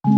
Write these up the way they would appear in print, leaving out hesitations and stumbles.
Hello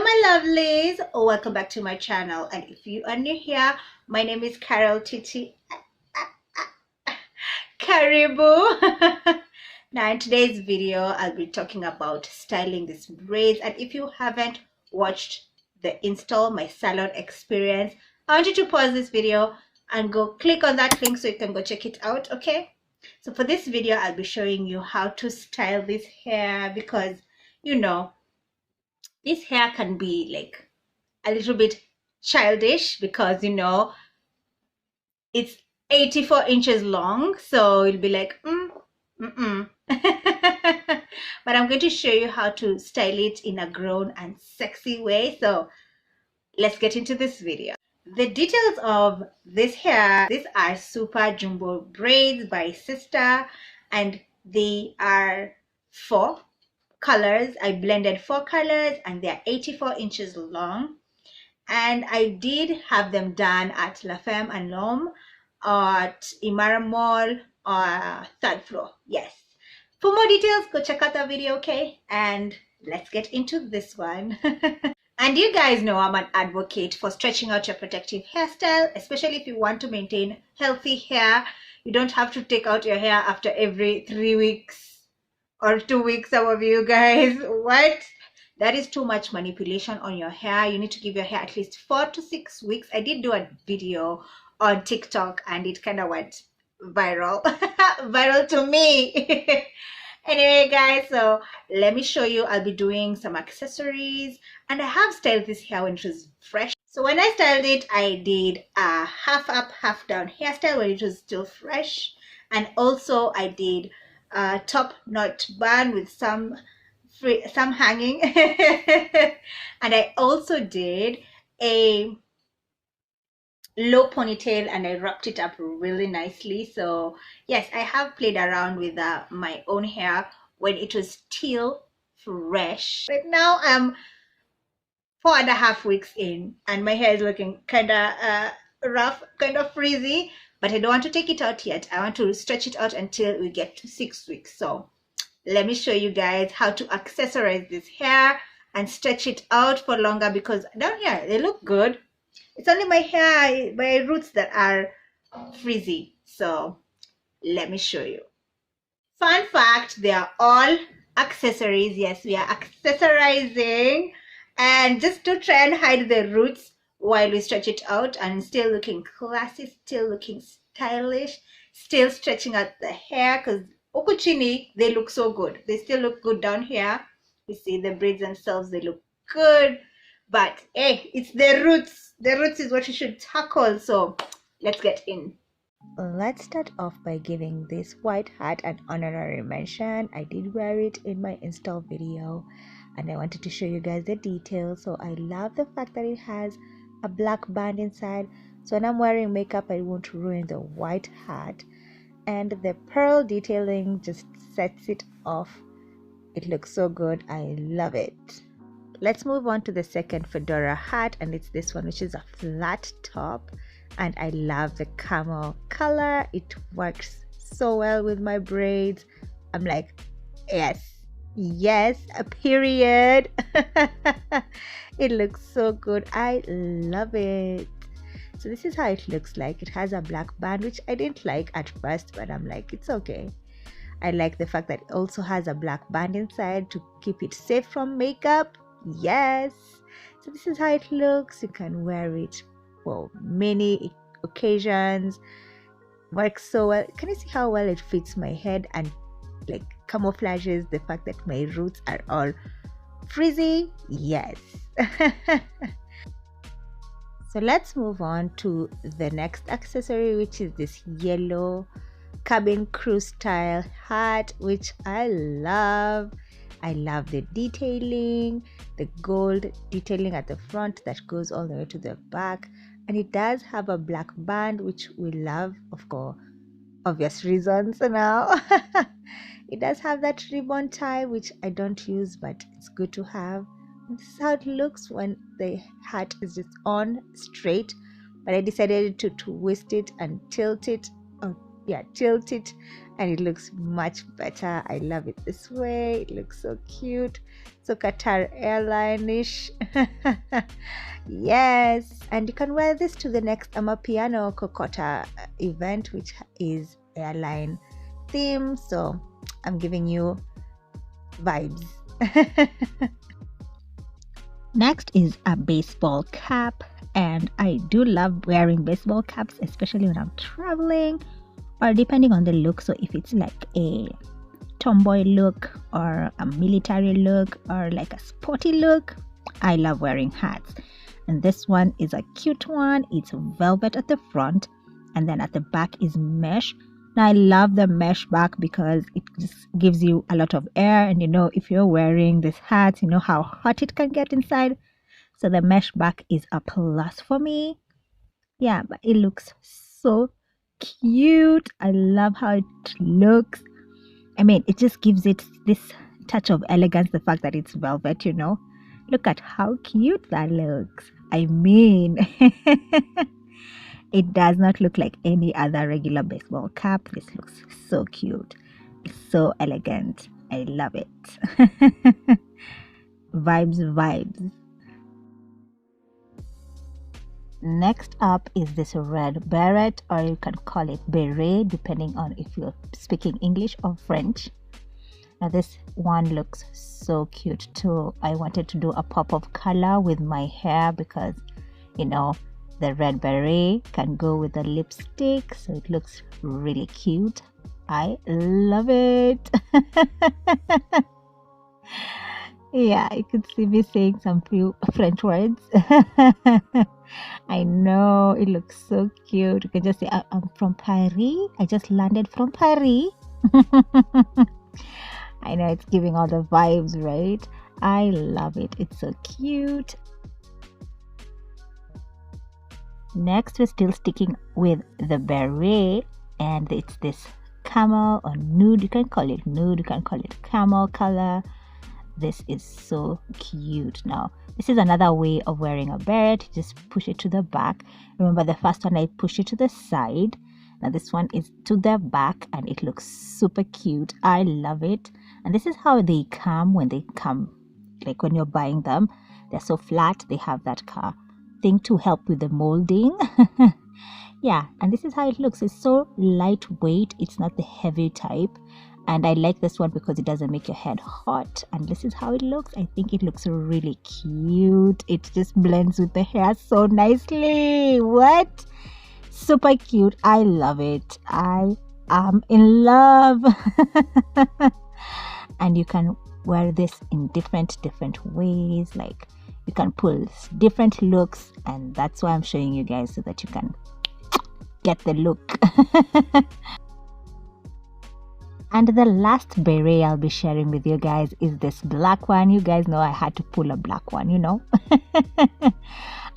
my lovelies, welcome back to my channel, and if you are new here, my name is Tichie. Karibu. Now in today's video I'll be talking about styling these braids, and if you haven't watched the install my salon experience, I want you to pause this video and go click on that link so you can go check it out. Okay, so for this video I'll be showing you how to style this hair, because you know this hair can be like a little bit childish, because you know it's 84 inches long, so it'll be like but I'm going to show you how to style it in a grown and sexy way. So let's get into this video. The details of this hair: these are super jumbo braids by Sistar, and they are 4 colors. I blended 4 colors and they're 84 inches long, and I did have them done at Femme L'Homme at Imara Mall, 3rd floor. Yes, for more details go check out that video. Okay, and let's get into this one. And you guys know I'm an advocate for stretching out your protective hairstyle, especially if you want to maintain healthy hair. You don't have to take out your hair after every 3 weeks or 2 weeks. Some of you guys, what? That is too much manipulation on your hair. You need to give your hair at least 4 to 6 weeks. I did do a video on TikTok and it kind of went viral. Viral to me. Anyway guys, so let me show you. I'll be doing some accessories, and I have styled this hair when it was fresh. So when I styled it, I did a half up, half down hairstyle when it was still fresh, and also I did a top knot bun with some hanging. And I also did a low ponytail and I wrapped it up really nicely. So yes, I have played around with my own hair when it was still fresh. Right now I'm 4.5 weeks in and my hair is looking kind of rough, kind of frizzy, but I don't want to take it out yet. I want to stretch it out until we get to 6 weeks. So let me show you guys how to accessorize this hair and stretch it out for longer, because down here they look good. It's only my hair, my roots that are frizzy. So let me show you. Fun fact, they are all accessories. Yes, we are accessorizing, and just to try and hide the roots while we stretch it out and still looking classy, still looking stylish, still stretching out the hair, because ukuchini they look so good. They still look good down here. You see the braids themselves, they look good, but hey, it's the roots. The roots is what you should tackle. So let's get in. Let's start off by giving this white hat an honorary mention. I did wear it in my install video and I wanted to show you guys the details. So I love the fact that it has a black band inside, so when I'm wearing makeup I won't ruin the white hat, and the pearl detailing just sets it off. It looks so good. I love it. Let's move on to the second fedora hat, and it's this one, which is a flat top, and I love the camel color. It works so well with my braids. I'm like, yes, a period. It looks so good. I love it. So this is how it looks like. It has a black band, which I didn't like at first, but I'm like, it's okay. I like the fact that it also has a black band inside to keep it safe from makeup. Yes, so this is how it looks. You can wear it for many occasions. Works so well. Can you see how well it fits my head and like camouflages the fact that my roots are all frizzy? Yes. So let's move on to the next accessory, which is this yellow cabin crew style hat, which I love. I love the detailing, the gold detailing at the front that goes all the way to the back. and it does have a black band, which we love, of course, obvious reasons now. It does have that ribbon tie, which I don't use, but it's good to have. And this is how it looks when the hat is just on straight, but I decided to twist it and tilt it. Oh yeah, tilt it, and it looks much better. I love it this way. It looks so cute, so Qatar airline-ish. Yes, and you can wear this to the next Amapiano Kokota event, which is airline theme. So I'm giving you vibes. Next is a baseball cap, and I do love wearing baseball caps, especially when I'm traveling or depending on the look. So if it's like a tomboy look or a military look or like a sporty look, I love wearing hats. And this one is a cute one. It's velvet at the front, and then at the back is mesh. Now I love the mesh back because it just gives you a lot of air, and you know, if you're wearing this hat, you know how hot it can get inside. So the mesh back is a plus for me. Yeah, but it looks so cute. I love how it looks. I mean, it just gives it this touch of elegance, the fact that it's velvet, you know. Look at how cute that looks. I mean, it does not look like any other regular baseball cap. This looks so cute. It's so elegant. I love it. Vibes, vibes. Next up is this red beret, or you can call it beret, depending on if you're speaking English or French. Now this one looks so cute too. I wanted to do a pop of color with my hair because, you know, the red beret can go with the lipstick, so it looks really cute. I love it. Yeah, you could see me saying some few French words. I know, it looks so cute. You can just say, I'm from Paris. I just landed from Paris. I know, it's giving all the vibes, right? I love it. It's so cute. Next, we're still sticking with the beret, and it's this camel or nude. You can call it nude, you can call it camel color. This is so cute. Now this is another way of wearing a beret. Just push it to the back. Remember, the first one I pushed it to the side. Now this one is to the back, and it looks super cute. I love it. And this is how they come when they come, like when you're buying them. They're so flat. They have that thing to help with the molding. Yeah, and this is how it looks. It's so lightweight. It's not the heavy type. And I like this one because it doesn't make your head hot. And this is how it looks. I think it looks really cute. It just blends with the hair so nicely. What? Super cute. I love it. I am in love. And you can wear this in different ways. Like you can pull different looks. And that's why I'm showing you guys, so that you can get the look. And the last beret I'll be sharing with you guys is this black one. You guys know I had to pull a black one, you know.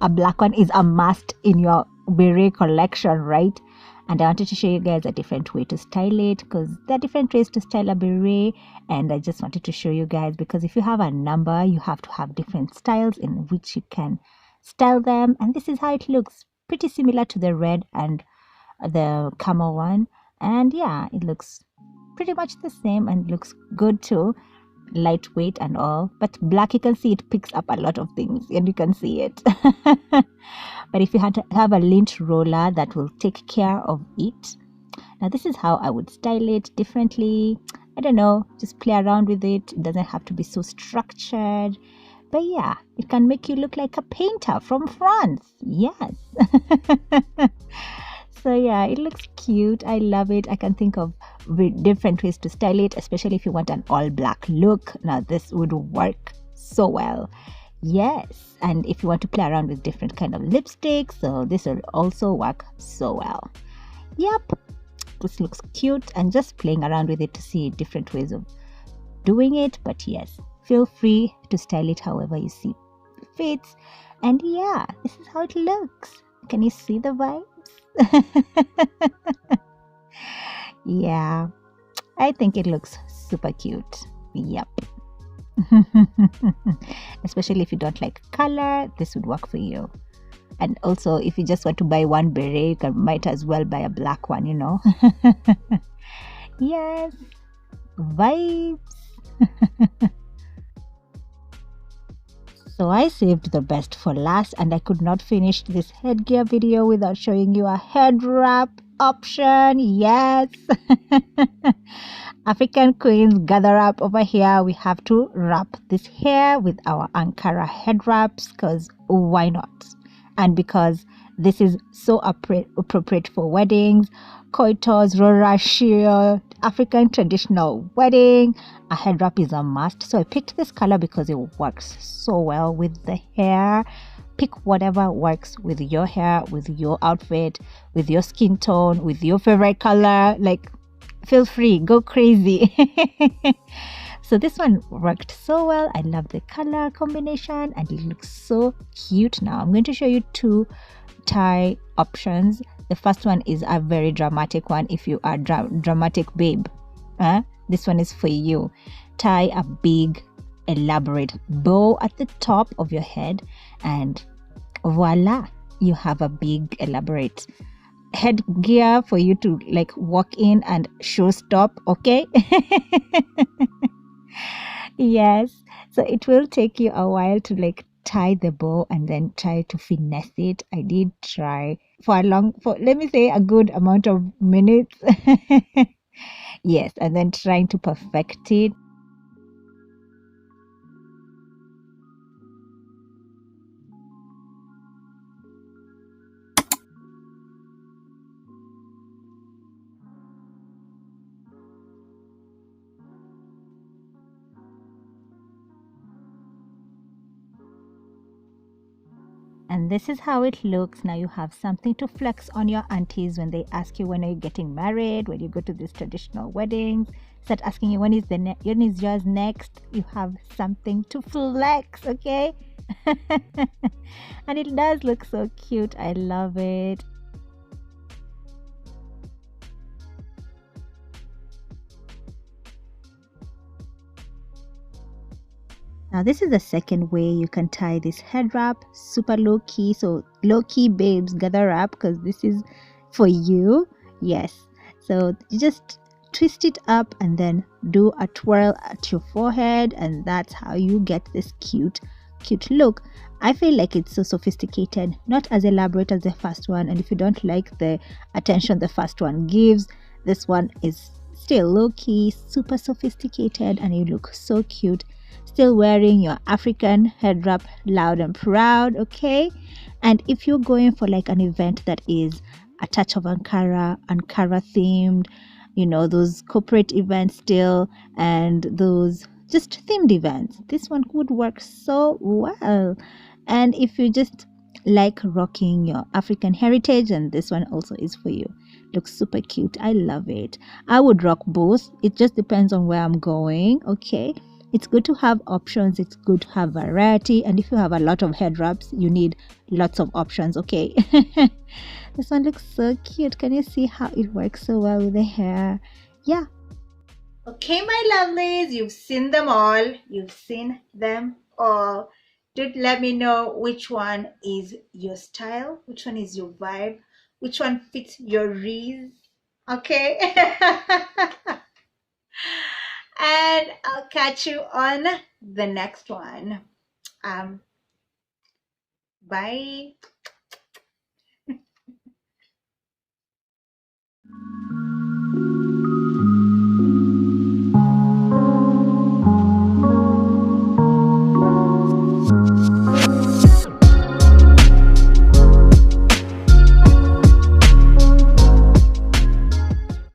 A black one is a must in your beret collection, right? And I wanted to show you guys a different way to style it, because there are different ways to style a beret. And I just wanted to show you guys, because if you have a number, you have to have different styles in which you can style them. And this is how it looks. Pretty similar to the red and the camel one. And yeah, it looks pretty much the same and looks good too, lightweight and all. But black, you can see it picks up a lot of things, and you can see it. But if you had to have a lint roller, that will take care of it. Now this is how I would style it differently. I don't know, just play around with it. It doesn't have to be so structured, but yeah, it can make you look like a painter from France. Yes. So yeah, it looks cute. I love it. I can think of different ways to style it, especially if you want an all black look. Now this would work so well. Yes, and if you want to play around with different kind of lipsticks, so this will also work so well. Yep, this looks cute, and just playing around with it to see different ways of doing it. But yes, feel free to style it however you see fits. And yeah, this is how it looks. Can you see the vibes? Yeah, I think it looks super cute. Yep. Especially if you don't like color, this would work for you. And also, if you just want to buy one beret, you might as well buy a black one, you know. Yes, vibes. So I saved the best for last, and I could not finish this headgear video without showing you a head wrap option. Yes. African queens, gather up over here. We have to wrap this hair with our Ankara head wraps, because why not? And because this is so appropriate for weddings, coitus, rorashio, African traditional wedding, a head wrap is a must. So I picked this color because it works so well with the hair. Pick whatever works with your hair, with your outfit, with your skin tone, with your favorite color. Like, feel free, go crazy. So this one worked so well. I love the color combination and it looks so cute. Now I'm going to show you two tie options. The first one is a very dramatic one. If you are dramatic babe, this one is for you. Tie a big elaborate bow at the top of your head and voila, you have a big elaborate headgear for you to like walk in and show stop. Okay. Yes, so it will take you a while to like tie the bow and then try to finesse it. I did try for let me say a good amount of minutes. Yes, and then trying to perfect it. And this is how it looks. Now you have something to flex on your aunties when they ask you when are you getting married, when you go to these traditional weddings. Start asking you when is yours next. You have something to flex, okay? And it does look so cute. I love it. Now this is the second way you can tie this head wrap, super low key. So low key babes, gather up because this is for you. Yes, so you just twist it up and then do a twirl at your forehead, and that's how you get this cute look. I feel like it's so sophisticated, not as elaborate as the first one, and if you don't like the attention the first one gives, this one is still low key, super sophisticated, and you look so cute. Still wearing your African head wrap loud and proud, okay? And if you're going for like an event that is a touch of Ankara themed, you know, those corporate events still, and those just themed events, this one would work so well. And if you just like rocking your African heritage, and this one also is for you. Looks super cute. I love it. I would rock both. It just depends on where I'm going, okay? It's good to have options. It's good to have variety. And if you have a lot of head wraps, you need lots of options, okay? This one looks so cute. Can you see how it works so well with the hair? Yeah. Okay, my lovelies, you've seen them all. You've seen them all. Do let me know which one is your style, which one is your vibe, which one fits your reels, okay? And I'll catch you on the next one. Bye.